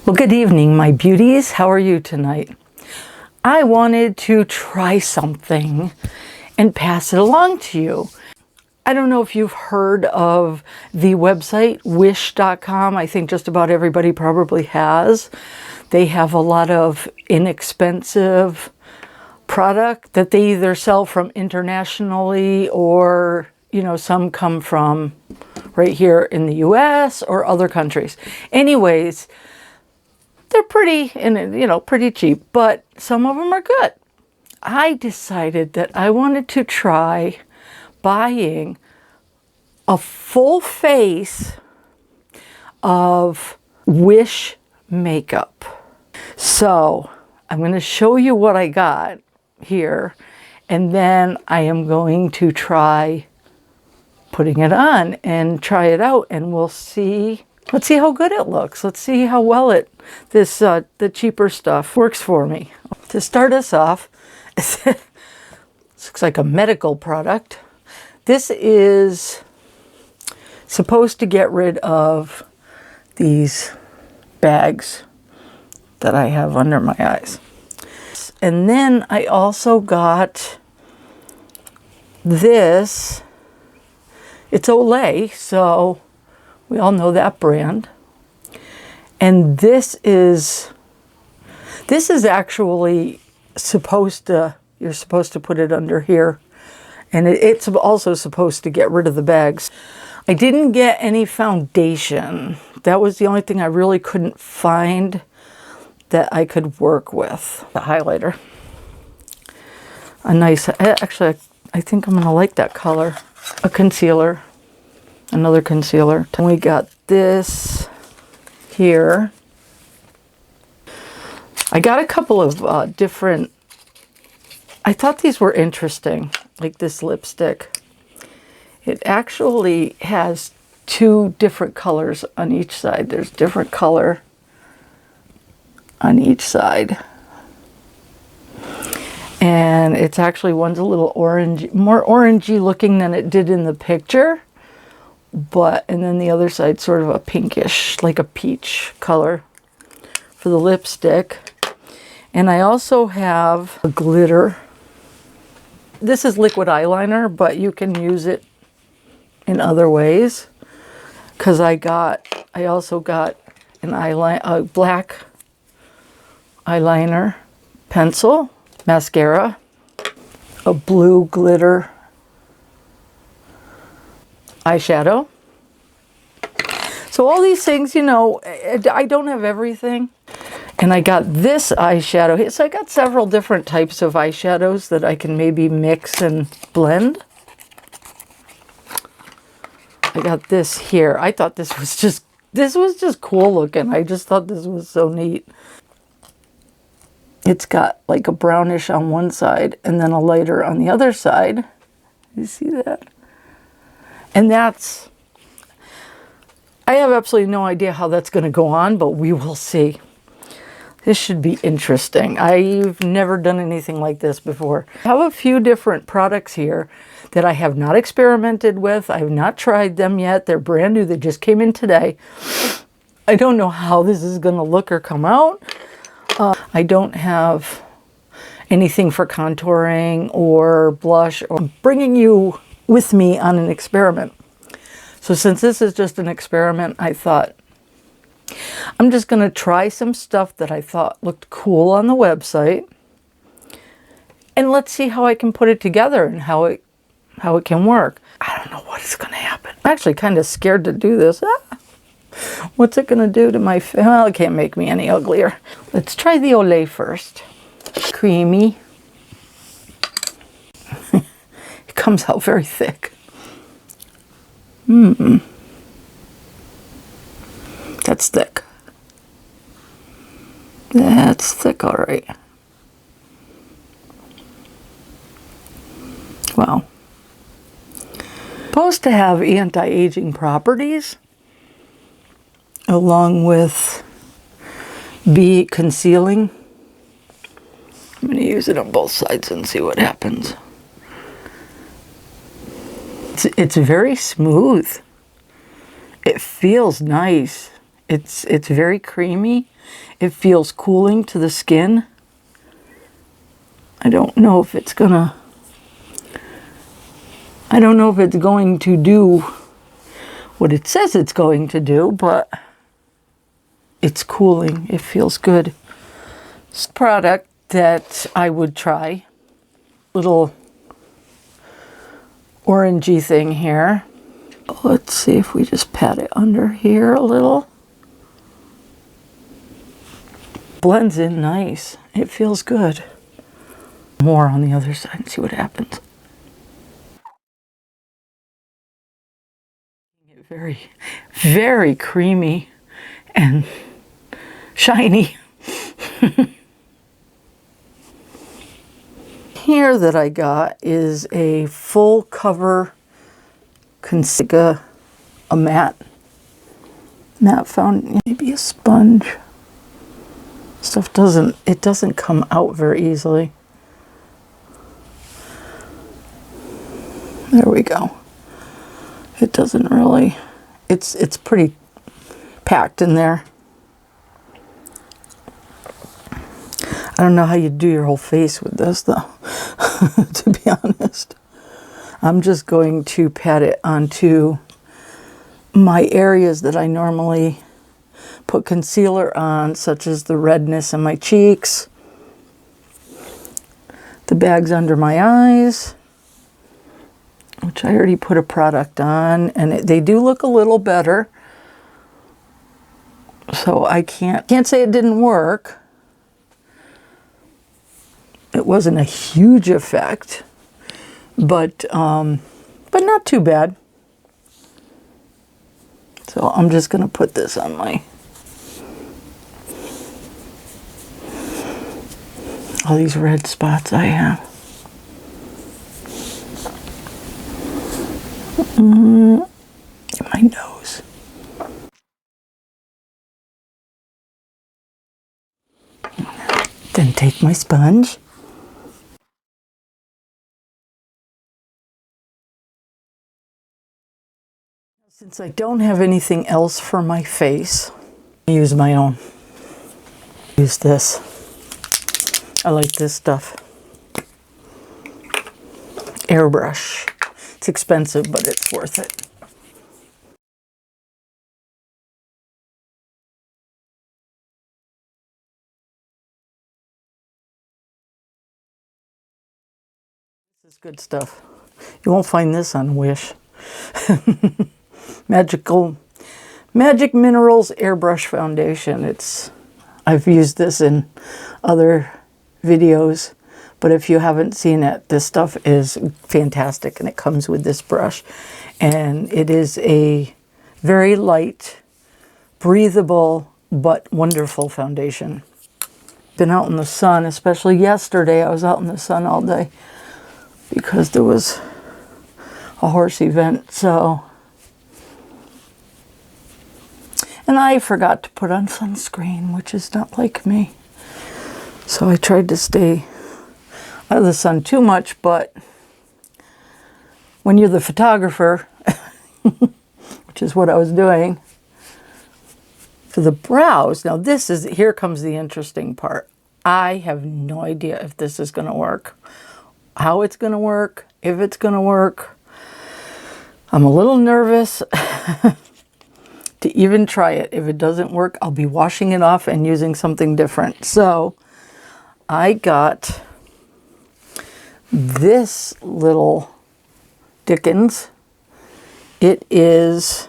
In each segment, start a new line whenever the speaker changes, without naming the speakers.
Well, good evening, my beauties. How are you tonight? I wanted to try something and pass it along to you. I don't know if you've heard of the website wish.com. I think just about everybody probably has. They have a lot of inexpensive product that they either sell from internationally or, some come from right here in the US or other countries. Anyways, they're pretty cheap, but some of them are good. I decided that I wanted to try buying a full face of Wish makeup. So I'm going to show you what I got here, and then I am going to try putting it on and try it out, and we'll see. Let's see how good it looks. Let's see how well the cheaper stuff works for me. To start us off, this looks like a medical product. This is supposed to get rid of these bags that I have under my eyes. And then I also got this. It's Olay, so we all know that brand. And this is actually you're supposed to put it under here. And it's also supposed to get rid of the bags. I didn't get any foundation. That was the only thing I really couldn't find that I could work with. The highlighter. Actually, I think I'm gonna like that color. A concealer. Another concealer. And we got this here. I got a couple of different, I thought these were interesting, like this lipstick. It actually has two different colors on each side. There's different color on each side. And it's actually, one's a little orange, more orangey looking than it did in the picture. And then the other side sort of a pinkish, like a peach color for the lipstick. And I also have a glitter. This is liquid eyeliner, but you can use it in other ways. Because I also got a black eyeliner pencil, mascara, a blue glitter eyeshadow. So all these things, I don't have everything. And I got this eyeshadow. So I got several different types of eyeshadows that I can maybe mix and blend. I got this here. I thought this was just cool looking. I just thought this was so neat. It's got like a brownish on one side and then a lighter on the other side. You see that? And I have absolutely no idea how that's going to go on, but we will see. This should be interesting. I've never done anything like this before. I have a few different products here that I have not experimented with. I have not tried them yet. They're brand new. They just came in today. I don't know how this is going to look or come out. I don't have anything for contouring or blush. I'm bringing you with me on an experiment. So since this is just an experiment, I thought I'm just going to try some stuff that I thought looked cool on the website. And let's see how I can put it together and how it can work. I don't know what is going to happen. I'm actually kind of scared to do this. What's it going to do to my face? Well, it can't make me any uglier. Let's try the Olay first. Creamy. It comes out very thick. That's thick. That's thick, all right. Wow. Supposed to have anti-aging properties, along with concealing. I'm going to use it on both sides and see what happens. It's very smooth. It feels nice. It's very creamy. It feels cooling to the skin. I don't know if it's going to do what it says it's going to do, but it's cooling. It feels good. It's a product that I would try. Little orangey thing here. Let's see if we just pat it under here a little. Blends in nice. It feels good. More on the other side and see what happens. Very, very creamy and shiny. Here that I got is a full cover concealer, a matte found, maybe a sponge. Stuff doesn't come out very easily. There we go. It doesn't really, it's pretty packed in there. I don't know how you do your whole face with this though, to be honest. I'm just going to pat it onto my areas that I normally put concealer on, such as the redness in my cheeks, the bags under my eyes, which I already put a product on, and they do look a little better. So I can't say it didn't work. It wasn't a huge effect, but not too bad. So I'm just going to put this on all these red spots I have. My nose. Then take my sponge. Since I don't have anything else for my face, I use my own. Use this. I like this stuff. Airbrush. It's expensive, but it's worth it. This is good stuff. You won't find this on Wish. Magic Minerals Airbrush Foundation. I've used this in other videos, but if you haven't seen it, this stuff is fantastic, and it comes with this brush, and it is a very light, breathable, but wonderful foundation. Been out in the sun, especially yesterday. I was out in the sun all day because there was a horse event, so. And I forgot to put on sunscreen, which is not like me. So I tried to stay out of the sun too much, but when you're the photographer, which is what I was doing, for the brows, now here comes the interesting part. I have no idea if this is going to work, how it's going to work, if it's going to work. I'm a little nervous to even try it. If it doesn't work, I'll be washing it off and using something different. So I got this little Dickens. It is,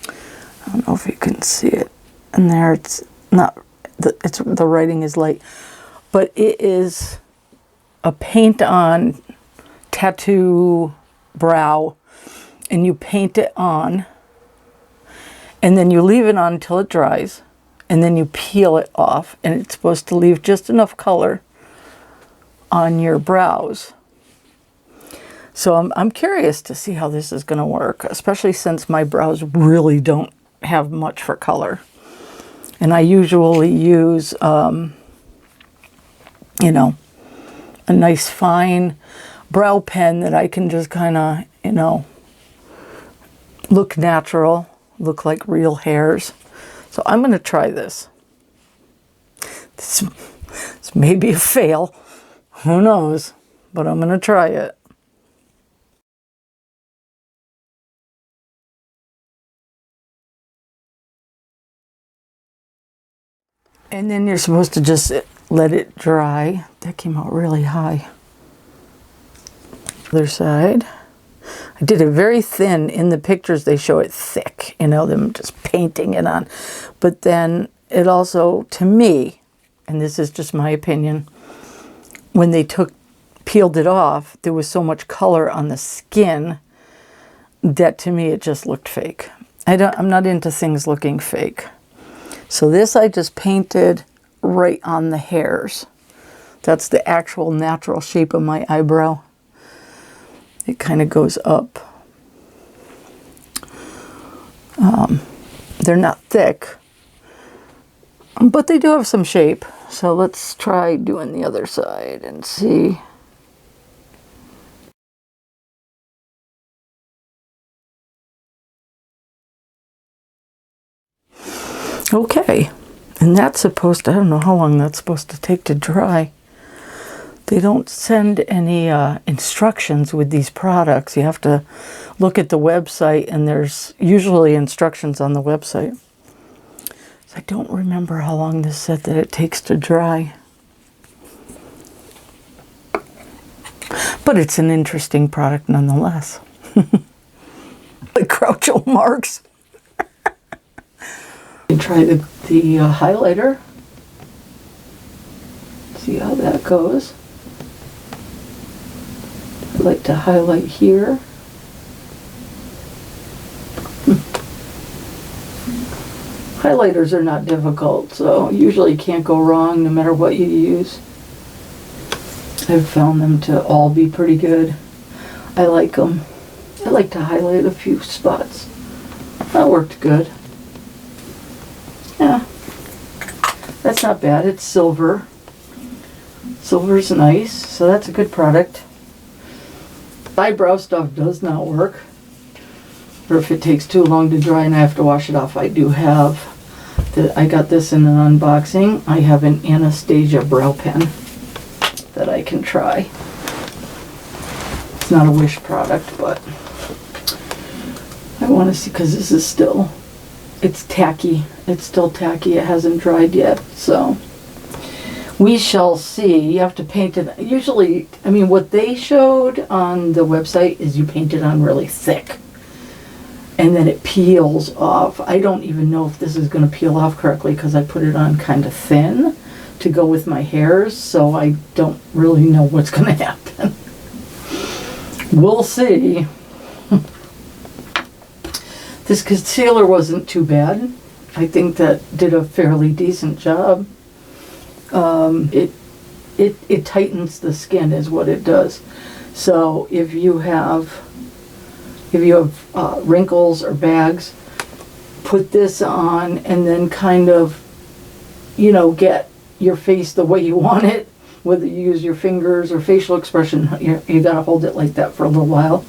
I don't know if you can see it in there. It's not, the writing is light, but it is a paint-on tattoo brow, and you paint it on, and then you leave it on until it dries, and then you peel it off, and it's supposed to leave just enough color on your brows. So I'm curious to see how this is going to work, especially since my brows really don't have much for color. And I usually use, you know, a nice fine brow pen that I can just kind of, you know, look natural look like real hairs. So I'm going to try this. This may be a fail. Who knows? But I'm going to try it. And then you're supposed to just let it dry. That came out really high. Other side. I did it very thin. In the pictures they show it thick, you know, them just painting it on. But then it also, to me, and this is just my opinion, when they peeled it off, there was so much color on the skin that to me it just looked fake. I'm not into things looking fake. So this I just painted right on the hairs. That's the actual natural shape of my eyebrow. It kind of goes up. They're not thick, but they do have some shape. So let's try doing the other side and see. Okay, and that's supposed to, I don't know how long that's supposed to take to dry. They don't send any instructions with these products. You have to look at the website, and there's usually instructions on the website. So I don't remember how long this said that it takes to dry. But it's an interesting product nonetheless. Like Groucho Marx. Try the highlighter. See how that goes. I like to highlight here. Highlighters are not difficult, so usually can't go wrong no matter what you use. I've found them to all be pretty good. I like them. I like to highlight a few spots. That worked good. Yeah, that's not bad. It's silver. Silver's nice, so that's a good product. Eyebrow stuff does not work. Or if it takes too long to dry and I have to wash it off, I do have. I got this in an unboxing. I have an Anastasia brow pen that I can try. It's not a Wish product, but I want to see, because this is still, it's tacky. It's still tacky. It hasn't dried yet, so we shall see. You have to paint it. Usually, I mean, what they showed on the website is you paint it on really thick, and then it peels off. I don't even know if this is going to peel off correctly because I put it on kind of thin to go with my hairs, so I don't really know what's going to happen. We'll see. This concealer wasn't too bad. I think that did a fairly decent job. It tightens the skin is what it does. So if you have wrinkles or bags, put this on and then kind of, you know, get your face the way you want it. Whether you use your fingers or facial expression, you gotta hold it like that for a little while,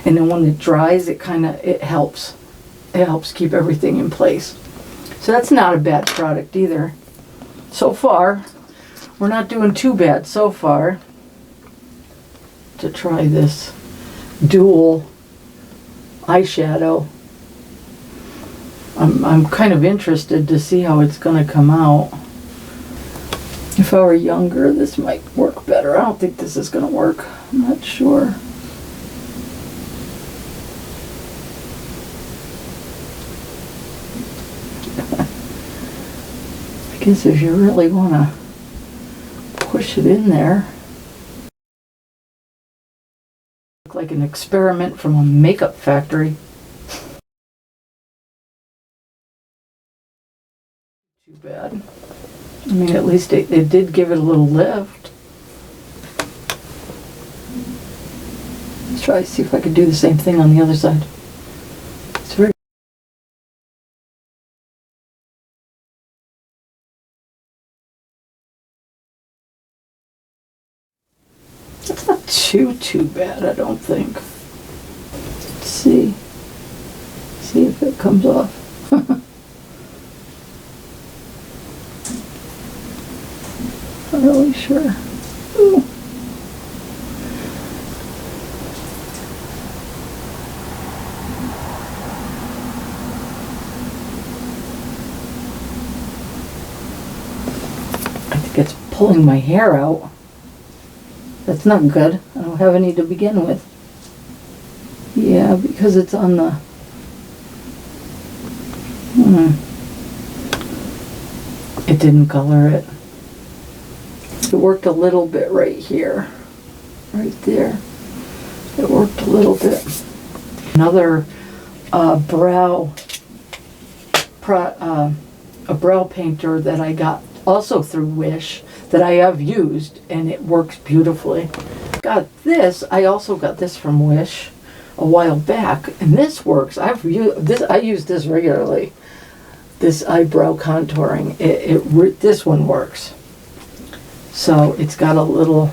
and then when it dries, it helps. It helps keep everything in place. So that's not a bad product either. So far, we're not doing too bad so far. To try this dual eyeshadow. I'm kind of interested to see how it's going to come out. If I were younger, this might work better. I don't think this is going to work. I'm not sure. I guess if you really want to push it in there. Look like an experiment from a makeup factory. Too bad. I mean, at least it did give it a little lift. Let's try to see if I could do the same thing on the other side. It's very It's not too bad, I don't think. Let's see. See if it comes off. Not really sure. Ooh. I think it's pulling my hair out. That's not good. I don't have any to begin with. Yeah, because it's on the... It didn't color it. It worked a little bit right here. Right there. It worked a little bit. Another brow painter that I got also through Wish that I have used, and it works beautifully. Got this. I also got this from Wish a while back, and this works. I use this regularly. This eyebrow contouring. This one works. So it's got a little.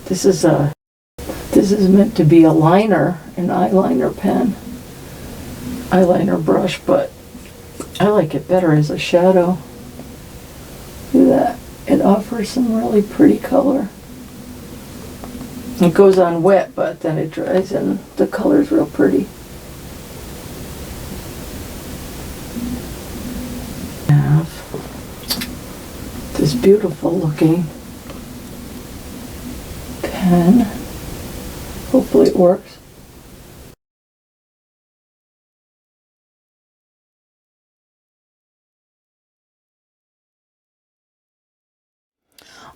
This is meant to be a liner, an eyeliner pen, eyeliner brush, but I like it better as a shadow. Look at that. It offers some really pretty color. It goes on wet, but then it dries and the color's real pretty. I have this beautiful looking pen. Hopefully it works.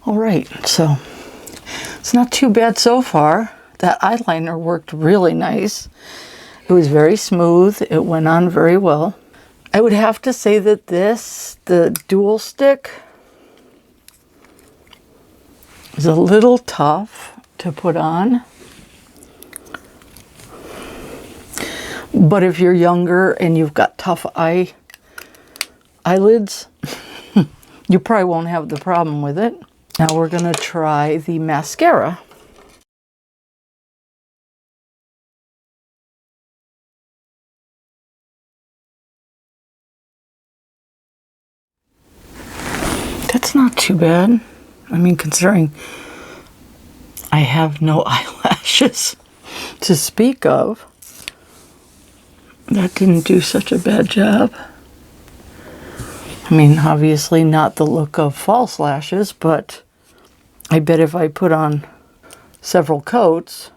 All right, so it's not too bad so far. That eyeliner worked really nice. It was very smooth. It went on very well. I would have to say that the dual stick, is a little tough to put on. But if you're younger and you've got tough eyelids, you probably won't have the problem with it. Now we're going to try the mascara. That's not too bad. I mean, considering I have no eyelashes to speak of, that didn't do such a bad job. I mean, obviously not the look of false lashes, but I bet if I put on several coats,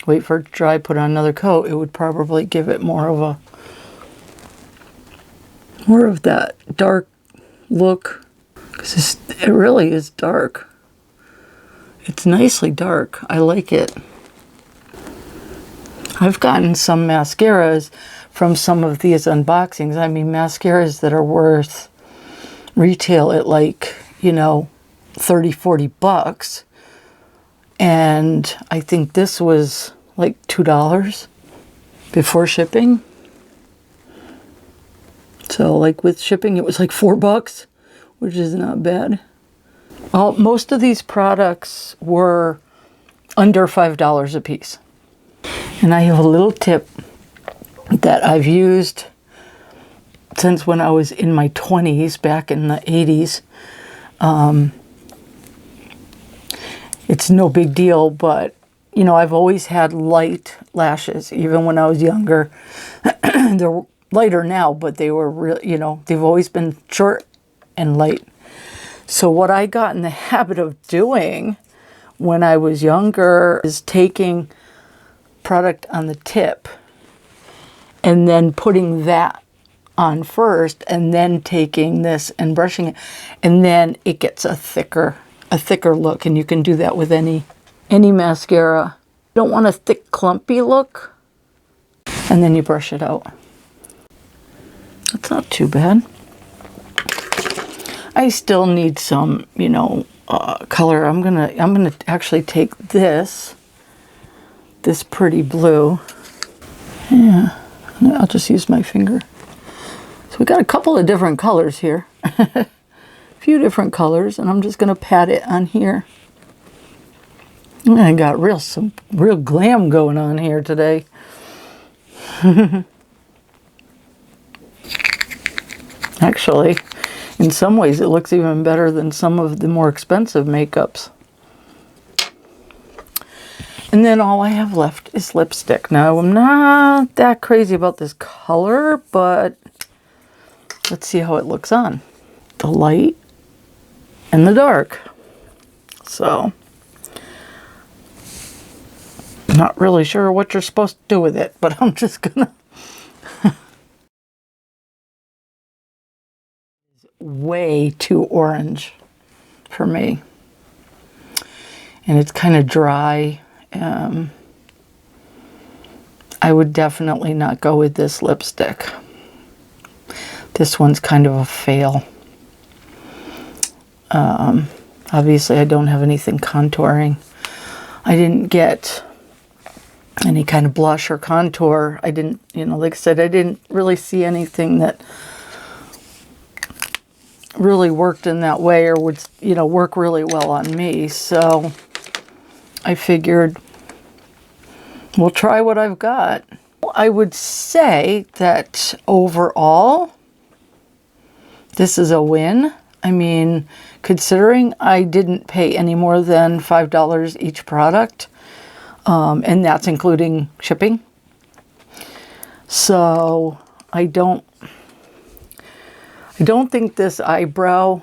wait for it to dry, put on another coat, it would probably give it more of that dark look. Because it really is dark. It's nicely dark. I like it. I've gotten some mascaras from some of these unboxings. I mean, mascaras that are worth retail at like, you know, 30, 40 bucks. And I think this was like $2 before shipping. So like with shipping, it was like $4, which is not bad. Most of these products were under $5 a piece. And I have a little tip that I've used since when I was in my 20s, back in the 80s. It's no big deal, but, you know, I've always had light lashes, even when I was younger. They're lighter now, but they were real, you know, they've always been short and light. So what I got in the habit of doing when I was younger is taking product on the tip and then putting that on first, and then taking this and brushing it, and then it gets a thicker look. And you can do that with any mascara. You don't want a thick, clumpy look, and then you brush it out. That's not too bad. I still need some, you know, color. I'm gonna actually take this pretty blue. Yeah, I'll just use my finger. So we got a couple of different colors here. few different colors, and I'm just going to pat it on here. I got some real glam going on here today. Actually, in some ways it looks even better than some of the more expensive makeups. And then all I have left is lipstick. Now, I'm not that crazy about this color, but let's see how it looks on. The light and the dark. So, not really sure what you're supposed to do with it, but I'm just gonna... Way too orange for me. And it's kind of dry. I would definitely not go with this lipstick. This one's kind of a fail. Obviously, I don't have anything contouring. I didn't get any kind of blush or contour. I didn't, like I said, I didn't really see anything that really worked in that way or would, work really well on me. So I figured we'll try what I've got. I would say that overall, this is a win. I mean, considering I didn't pay any more than $5 each product, and that's including shipping. So I don't think this eyebrow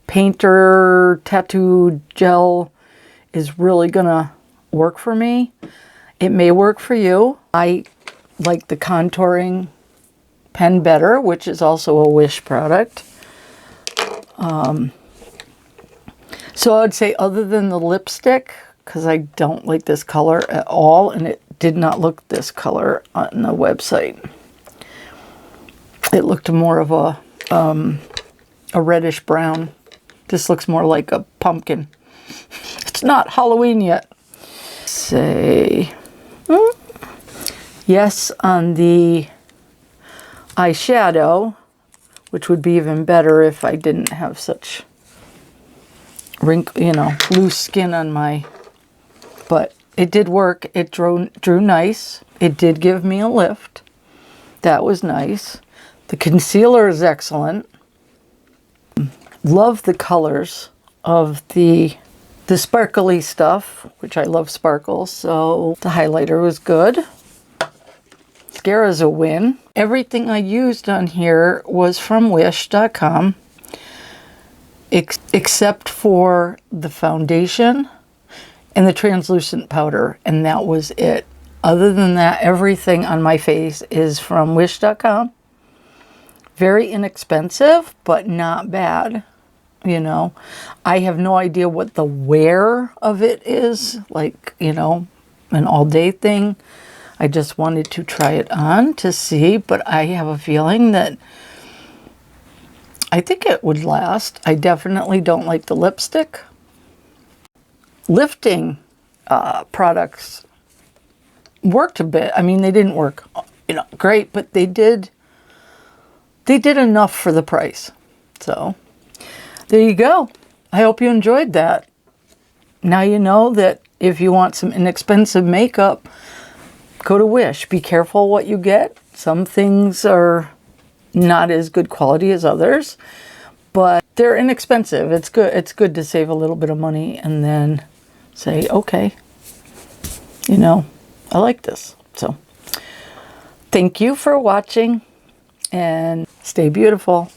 painter tattoo gel is really gonna work for me. It may work for you. I like the contouring pen better, which is also a Wish product. So I'd say other than the lipstick, because I don't like this color at all, and it did not look this color on the website. It looked more of a reddish brown. This looks more like a pumpkin. It's not Halloween yet. Say yes on the eyeshadow, which would be even better if I didn't have such loose skin on my, but it did work. It drew nice. It did give me a lift. That was nice. The concealer is excellent. Love the colors of the sparkly stuff, which I love sparkles, so the highlighter was good. Mascara's a win. Everything I used on here was from wish.com, except for the foundation and the translucent powder, and that was it. Other than that, everything on my face is from wish.com. Very inexpensive, but not bad. I have no idea what the wear of it is, like, an all-day thing. I just wanted to try it on to see, but I have a feeling that I think it would last. I definitely don't like the lipstick. Lifting products worked a bit. I mean, they didn't work, great, but they did enough for the price. So there you go. I hope you enjoyed that. Now you know that if you want some inexpensive makeup, go to Wish. Be careful what you get. Some things are not as good quality as others, but they're inexpensive. It's good. It's good to save a little bit of money and then say, okay, I like this. So thank you for watching and stay beautiful.